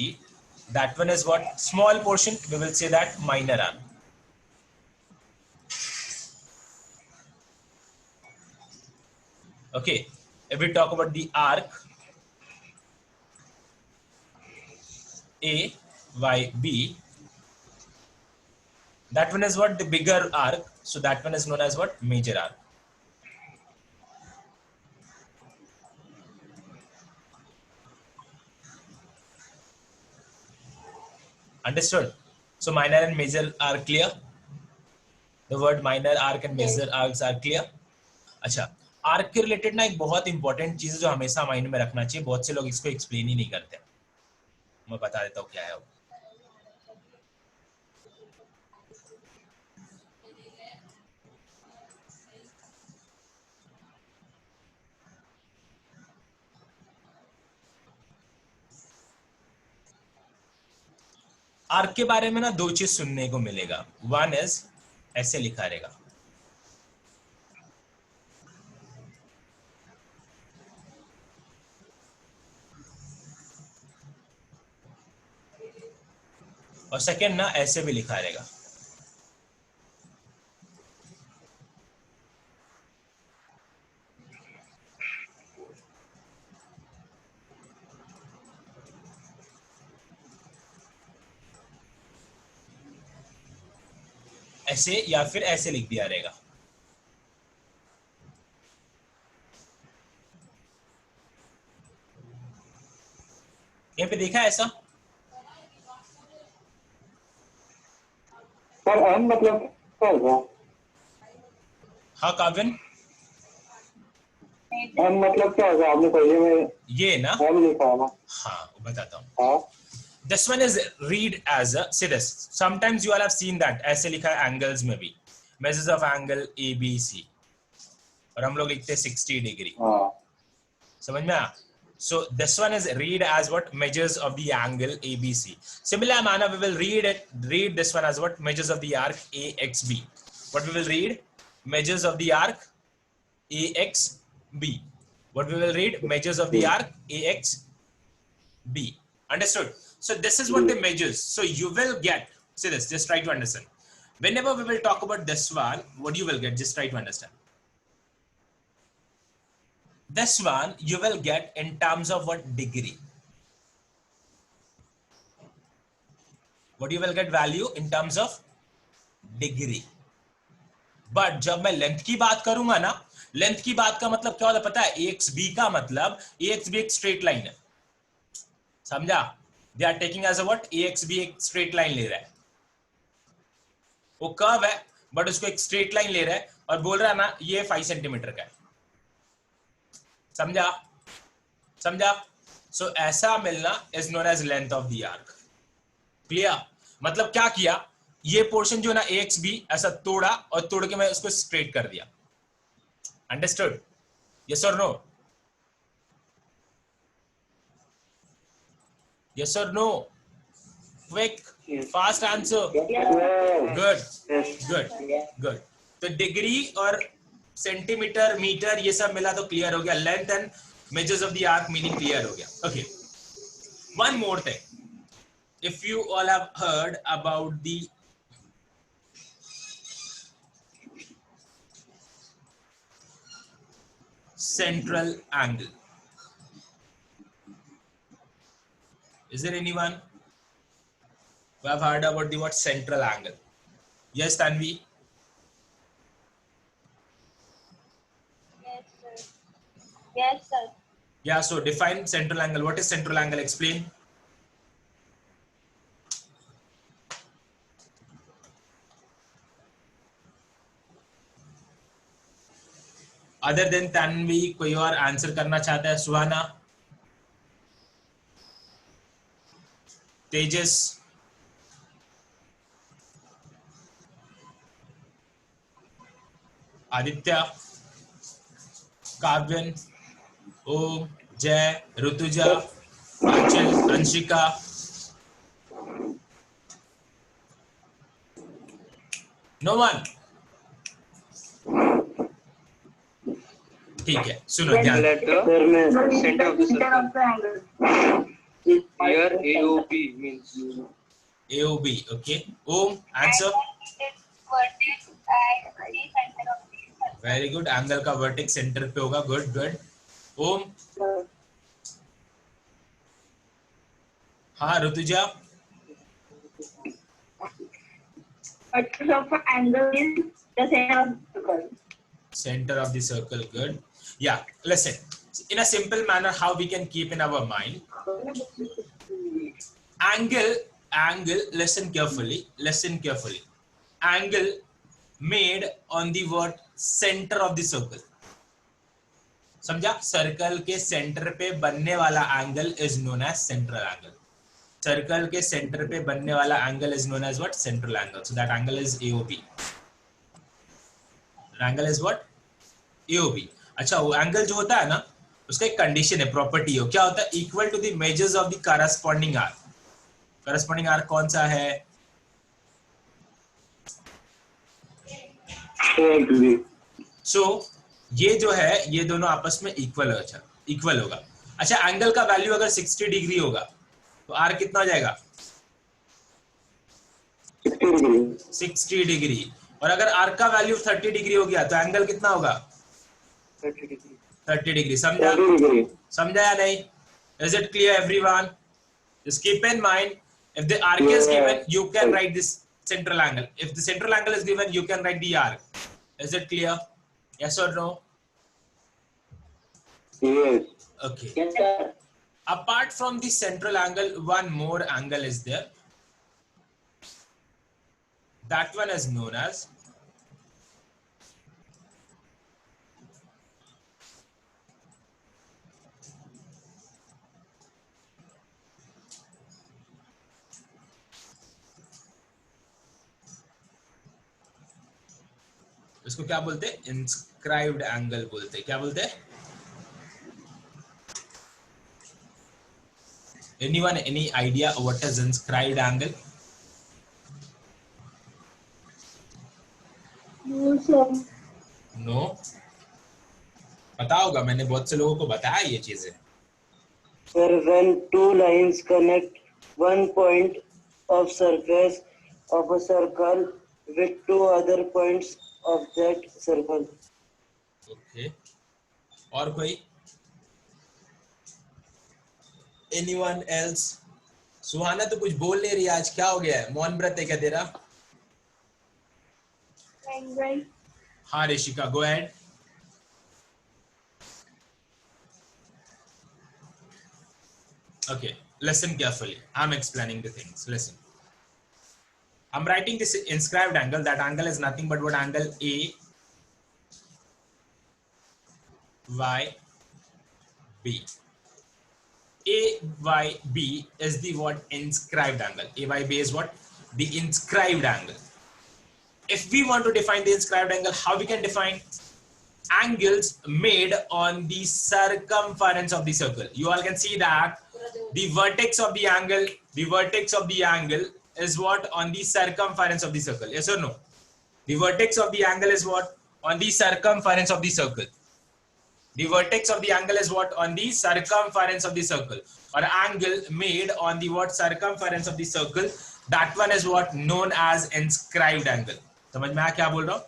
Speaker 1: that one is what? Small portion. We will say that minor arc. Okay. If we talk about the arc AYB, that one is what? The bigger arc. So that one is known as what? Major arc. Understood? So minor and major are clear. The word minor arc and major arcs are clear. अच्छा, arc के related ना एक बहुत important चीज जो हमेशा mind में रखना चाहिए, बहुत से लोग इसको एक्सप्लेन ही नहीं करते, मैं बता देता हूँ क्या है वो। आर्क के बारे में ना दो चीज सुनने को मिलेगा। वन इज ऐसे लिखा रहेगा, और सेकंड ना ऐसे भी लिखा रहेगा। ऐसे या फिर ऐसे लिख दिया रहेगा। यहाँ पे देखा है ऐसा?
Speaker 3: सर एम मतलब क्या होगा?
Speaker 1: हाँ काव्यन,
Speaker 3: एम मतलब क्या होगा? आपने पहले में
Speaker 1: ये ना,
Speaker 3: एम लिखा है ना?
Speaker 1: हाँ बताता हूँ।
Speaker 3: हाँ
Speaker 1: This one is read as a, see this, sometimes you all have seen that ऐसे लिखा है एंगल्स में भी, measures of angle ABC, और हम लोग लिखते हैं 60 डिग्री।
Speaker 3: हाँ
Speaker 1: समझ में आया? So this one is read as what? Measures of the angle ABC. Similar manner we will read this one as what? Measures of the arc AXB. What we will read? Measures of the arc AXB. What we will read? Measures of the arc AXB. Understood? So this is what the measures. So you will get, see this, just try to understand. Whenever we will talk about this one, what you will get, just try to understand. This one you will get in terms of what? Degree. What you will get value in terms of degree. But जब मैं length की बात करूंगा ना, length की बात का मतलब क्या होता है पता है? AXB का मतलब, AXB एक स्ट्रेट लाइन है, समझा? They are taking as a what? AXB एक स्ट्रेट लाइन ले रहा है, वो कर्व है बट उसको एक स्ट्रेट लाइन ले रहा है और बोल रहा है ना ये 5 सेंटीमीटर का है, समझा? समझा? सो ऐसा मिलना is known as length of the arc. Clear? मतलब क्या किया, ये पोर्शन जो है ना AXB ऐसा तोड़ा और तोड़ के मैं उसको स्ट्रेट कर दिया। अंडरस्टूड? यस और नो? यस और no? Quick fast answer. Good good good. तो डिग्री और सेंटीमीटर मीटर ये सब मिला तो क्लियर हो गया। Length and measures of the arc meaning clear हो गया। Okay, one more thing, if you all have heard about the central angle, is there anyone who have heard about the what central angle? Yes, Tanvi?
Speaker 2: Yes, sir. Yes, sir.
Speaker 1: Yeah, so define central angle. What is central angle? Explain. Other than Tanvi, कोई और answer करना चाहता है? सुहाना, तेजस, आदित्य, काव्यन, ओम, जय, ऋतुजा, आंचल, Anshika, no one? ठीक है, सुनो ध्यान।
Speaker 4: Let the center of the circle. Here AOB means.
Speaker 1: AOB, okay. Om, answer.
Speaker 2: Vertex at the center of the circle.
Speaker 1: Very good. Angle का वर्टेक्स सेंटर पे होगा। Good good. ओम, हाँ Rutuja,
Speaker 2: Vertex of an angle is the center of the circle.
Speaker 1: center of the circle. Good. Yeah, listen, in a simple manner how we can keep in our mind, angle angle, listen carefully, angle made on the what center of the circle. समझा? Circle के centre पे बनने वाला angle is known as central angle. Circle के centre पे बनने वाला angle is known as what? Central angle. So that angle is AOB. Angle is what? AOB. अच्छा, वो एंगल जो होता है ना, उसका एक कंडीशन है, प्रॉपर्टी हो, क्या होता है? Equal to the measures of the corresponding arc. Corresponding arc कौन सा है? सो ये जो है, ये दोनों आपस में इक्वल हो. अच्छा, इक्वल होगा. अच्छा, एंगल का वैल्यू अगर 60 डिग्री होगा तो आर कितना हो जाएगा? 60 डिग्री. और अगर आर का वैल्यू 30 डिग्री हो गया तो एंगल कितना होगा? 30 डिग्री. समझा या नहीं? Is it clear everyone? Just keep in mind, if the arc is given, you can write this central angle. If the central angle is given, you can write the arc. Is it clear? Yes or no?
Speaker 3: Yes.
Speaker 1: Okay.
Speaker 2: Yes, sir.
Speaker 1: Apart from the central angle, one more angle is there. That one is known as इसको क्या बोलते हैं? Inscribed angle बोलते हैं. क्या बोलते हैं? Anyone, any idea what is inscribed angle?
Speaker 2: No, sir.
Speaker 1: No. पता होगा, मैंने बहुत से लोगों को बताया ये चीजें.
Speaker 5: Sir, when two lines connect one point of surface of a circle with two other points of that circle.
Speaker 1: Okay. और कोई? Anyone else? सुहाना तो कुछ बोल नहीं रही आज, क्या हो गया है? मौन व्रत है क्या तेरा?
Speaker 2: Angle.
Speaker 1: हाँ Rishika, go ahead. Okay, listen carefully. I'm explaining the things. Listen. I'm writing this inscribed angle. That angle is nothing but what? Angle AYB. AYB is the what? Inscribed angle. AYB is what? The inscribed angle. If we want to define the inscribed angle, how we can define? Angles made on the circumference of the circle. You all can see that the vertex of the angle is what? On the circumference of the circle. Yes or no? The vertex of the angle is what? On the circumference of the circle. The vertex of the angle is what? On the circumference of the circle. Or angle made on the what? Circumference of the circle. That one is what? Known as inscribed angle. समझ में आया क्या बोल रहा हूँ?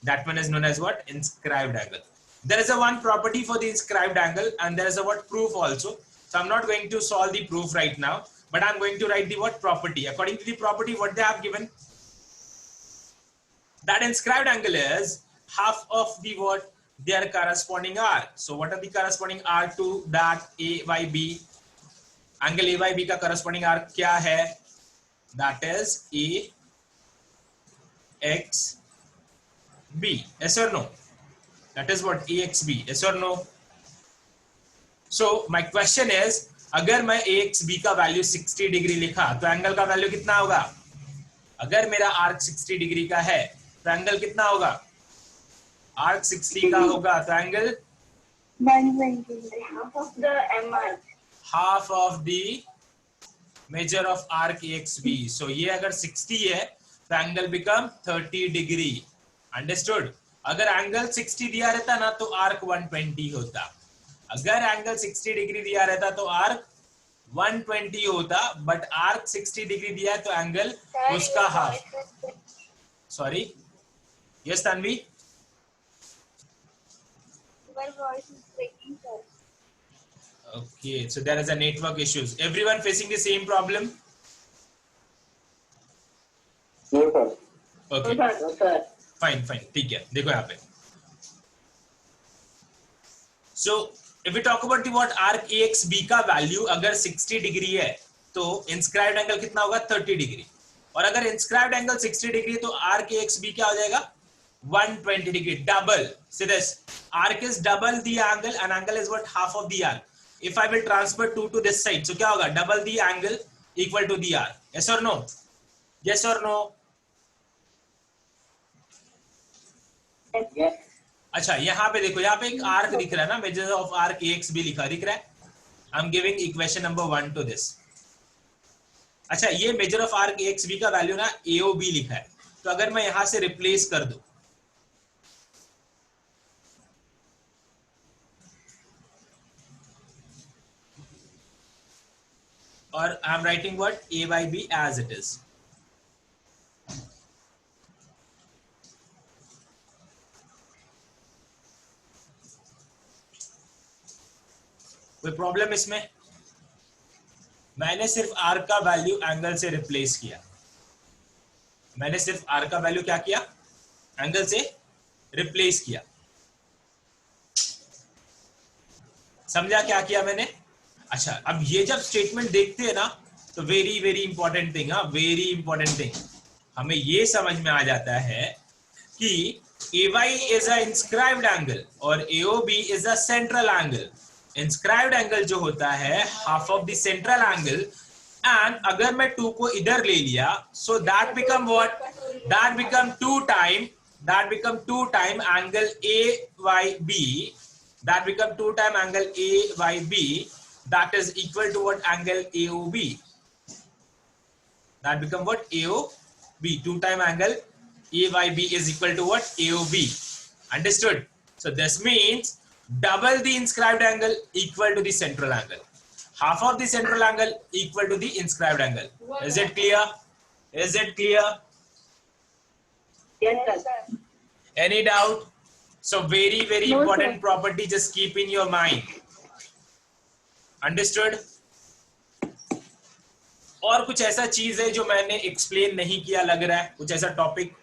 Speaker 1: That one is known as what? Inscribed angle. There is a one property for the inscribed angle and there is a what? Proof also. So I'm not going to solve the proof right now, but I'm going to write the what? Property. According to the property, what they have given? That inscribed angle is half of the what? Their corresponding arc. So what are the corresponding arc to that AYB? Angle AYB का corresponding arc क्या है? That is AXB. Yes or no? That is what? AXB. Yes or no? So my question is, अगर मैं AXB का value 60 degree लिखा तो angle का value कितना होगा? अगर मेरा आर्क 60 डिग्री का है तो एंगल कितना होगा? आर्क 60 का होगा तो angle
Speaker 2: 120. Half of the MR.
Speaker 1: Half of the major of arc AXB. सो ये अगर 60 है तो एंगल बिकम 30 डिग्री. अंडरस्टूड? अगर एंगल 60 दिया रहता ना तो आर्क 120 होता. अगर एंगल 60 डिग्री दिया रहता तो आर्क 120 होता, बट आर्क 60 डिग्री दिया है तो एंगल उसका half. Sorry, yes Tanvi?
Speaker 2: Your voice is breaking, sir.
Speaker 1: Okay, so there is a network issues. Everyone facing the same problem?
Speaker 3: No, sir.
Speaker 1: Okay,
Speaker 5: No, sir.
Speaker 1: fine. ठीक है, देखो यहाँ पे. So if we talk about the what? Arc AXB का value अगर 60 degree है तो inscribed angle कितना होगा 30 डिग्री, और अगर इंस्क्राइब्ड एंगल 60 डिग्री तो आर्क AXB क्या हो जाएगा 120 degree, double. See this, arc is double the angle and angle is what half of the arc. If I will transfer 2 to this side, so क्या होगा double the angle equal to the arc. Yes or no? Yes or no?
Speaker 2: Yes.
Speaker 1: अच्छा यहाँ पे देखो, यहाँ पे एक arc दिख रहा है ना, मेजर ऑफ आर्क AXB लिखा दिख रहा है. I am giving equation number 1 to this. अच्छा ये मेजर ऑफ आर्क AXB का वैल्यू ना AOB लिखा है, तो अगर मैं यहां से रिप्लेस कर दूं, और I am writing what A by B as it is. कोई प्रॉब्लम इसमें? मैंने सिर्फ आर्क का वैल्यू एंगल से रिप्लेस किया. मैंने सिर्फ आर्क का वैल्यू क्या किया, एंगल से रिप्लेस किया. समझा क्या किया मैंने? अच्छा अब ये जब स्टेटमेंट देखते हैं ना, तो वेरी वेरी इंपॉर्टेंट थिंग, हाँ वेरी इंपॉर्टेंट थिंग, हमें ये समझ में आ जाता है कि AY is a inscribed angle और AOB is a central angle. Inscribed angle जो होता है half of the central angle, and अगर मैं 2 को इधर ले लिया, so that become what, that become 2 time angle AYB, that become 2 time angle AYB, that is equal to what angle AOB, that become what AOB, 2 time angle AYB is equal to what AOB. Understood? So this means double the inscribed angle equal to the central angle, half of the central angle equal to the inscribed angle. Is it clear? Is it clear?
Speaker 2: Yes, sir.
Speaker 1: Any doubt? So very very
Speaker 2: No,
Speaker 1: important
Speaker 2: sir.
Speaker 1: property, just keep in your mind. Understood? और कुछ ऐसा चीज है जो मैंने explain नहीं किया लग रहा है, कुछ ऐसा topic?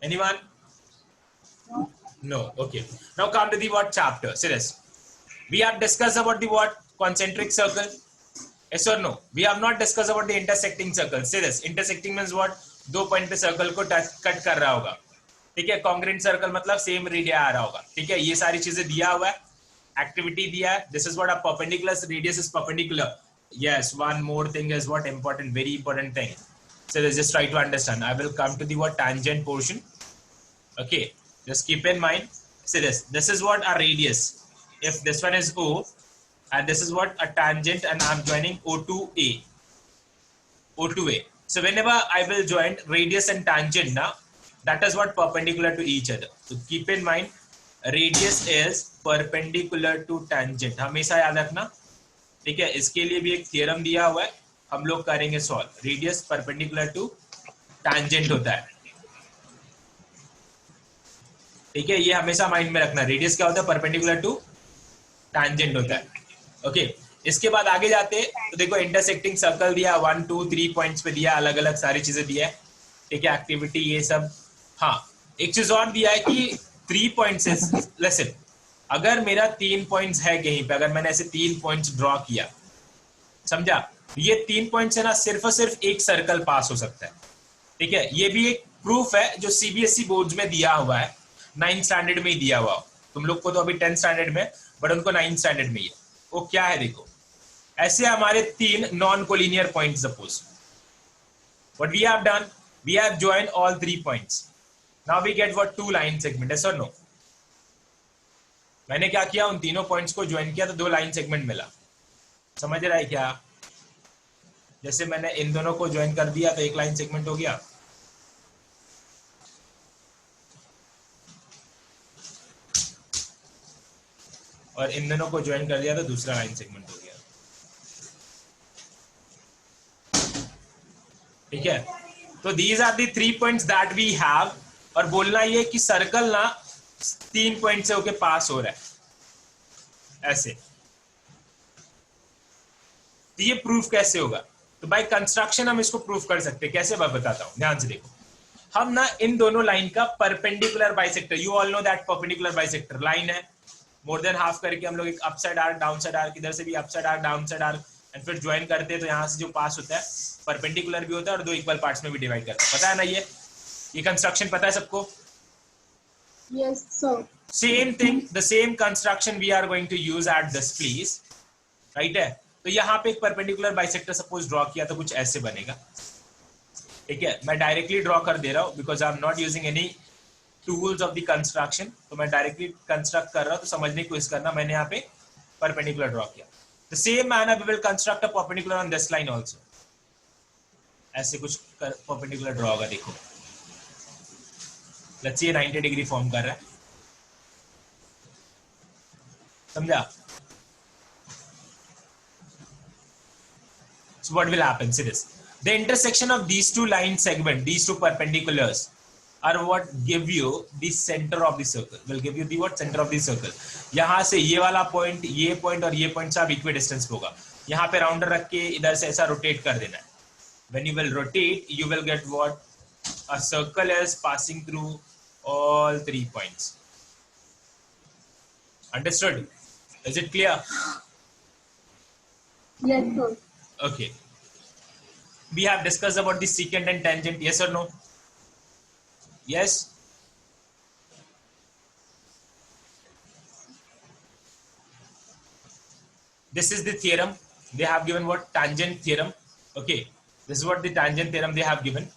Speaker 1: Anyone? No. Okay. Now come to the what chapter. Serious. We have discussed about the what concentric circle. Yes or no? We have not discussed about the intersecting circle. Serious. Intersecting means what? 2 point पे circle को cut कर रहा होगा. ठीक है. Congruent circle मतलब same radio आ रहा होगा. ठीक है. ये सारी चीजें दिया हुआ है, एक्टिविटी दिया है. This is what a perpendicular radius is perpendicular. Yes, one more thing is what important, very important thing. So let's just try to understand. I will come to the what tangent portion. Okay, just keep in mind. See this. This is what a radius. If this one is O, and this is what a tangent, and I'm joining O to A. O to A. So whenever I will join radius and tangent, now that is what perpendicular to each other. So keep in mind, radius is perpendicular to tangent. हमेशा याद रखना. ठीक है. इसके लिए भी एक theorem दिया हुआ है, हम लोग करेंगे solve. Radius perpendicular to tangent होता है. ठीक है. ये हमेशा माइंड में रखना. रेडियस क्या होता है? परपेंडिकुलर टू टैंजेंट होता है. ओके. इसके बाद आगे जाते तो देखो इंटरसेक्टिंग सर्कल दिया, 1 2 3 पॉइंट्स पे दिया, अलग अलग सारी चीजें दिया है. ठीक है. एक्टिविटी ये सब. हाँ एक चीज और दिया है कि 3 पॉइंट्स लेसन. अगर मेरा 3 पॉइंट्स है कहीं पे, अगर मैंने ऐसे 3 पॉइंट्स ड्रॉ किया, समझा, ये 3 पॉइंट्स है ना, सिर्फ और सिर्फ एक सर्कल पास हो सकता है. ठीक है. ये भी एक प्रूफ है जो CBSE बोर्ड्स में दिया हुआ है, 9th स्टैंडर्ड में ही दिया हुआ. तुम लोग को तो अभी 10th स्टैंडर्ड में, बट उनको 9th स्टैंडर्ड में ही है. वो क्या है देखो, ऐसे हमारे 3 non collinear points suppose. What we have done, we have joined all 3 points. Now we get what 2 line segment. Yes और नो? मैंने क्या किया, उन तीनों पॉइंट्स को ज्वाइन किया तो 2 लाइन सेगमेंट मिला. समझ रहा है क्या? जैसे मैंने इन दोनों को ज्वाइन कर दिया तो 1 लाइन सेगमेंट हो गया. और इन दोनों को ज्वाइन कर दिया तो दूसरा लाइन सेगमेंट हो गया. ठीक है. तो these are the 3 points that we have. और बोलना ये कि सर्कल ना 3 पॉइंट से होके पास हो रहा है ऐसे. तो ये प्रूफ कैसे होगा? तो बाय कंस्ट्रक्शन हम इसको प्रूफ कर सकते हैं. कैसे मैं बताता हूं, ध्यान से देखो. हम ना इन दोनों लाइन का perpendicular bisector, you all know that perpendicular bisector line है. मोर देन हाफ करके हम लोग एक upside arc down side arc, इधर से भी upside arc down side arc, and फिर ज्वाइन करते हैं तो यहाँ से जो पास होता है परपेंडिकुलर भी होता है और दो इक्वल पार्ट्स में भी डिवाइड करता है। पता है ना ये कंस्ट्रक्शन पता है सबको?
Speaker 2: Yes, sir.
Speaker 1: Same thing, the same construction we are going to use at this place, right है। तो यहाँ पे एक परपेंडिकुलर बाइसेक्टर सपोज ड्रॉ किया तो कुछ ऐसे बनेगा, ठीक है। मैं डायरेक्टली ड्रॉ कर दे रहा हूँ because I am not using any tools of the construction, तो मैं डायरेक्टली कंस्ट्रक्ट कर रहा हूँ, तो समझने की कोशिश करना। मैंने यहाँ पे परपेंडिकुलर ड्रॉ किया, the same manner we will construct a perpendicular on this line also. ऐसे कुछ परपेंडिकुलर ड्रॉ होगा, देखो लेट्स सी 90 डिग्री फॉर्म कर रहा है, समझा? So what will happen? See this. The intersection of these two line segments, these two perpendiculars, are what give you the center of the circle. Will give you the what? Center of the circle. यहाँ से ये वाला point, ये point और ये point सब equi distance होगा। यहाँ पे राउंडर रख के इधर से ऐसा रोटेट कर देना है। When you will rotate, you will get what? A circle is passing through all 3 points. Understood? Is it clear?
Speaker 2: Yes, sir.
Speaker 1: Okay. We have discussed about the secant and tangent. Yes or no? Yes. This is the theorem. They have given what? Tangent theorem. Okay. This is what the tangent theorem they have given.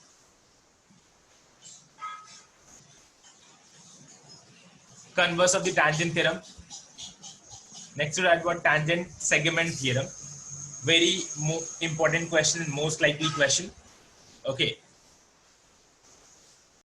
Speaker 1: Converse of the tangent theorem. Next to that, what? Tangent segment theorem. Very important question, most likely question. Okay.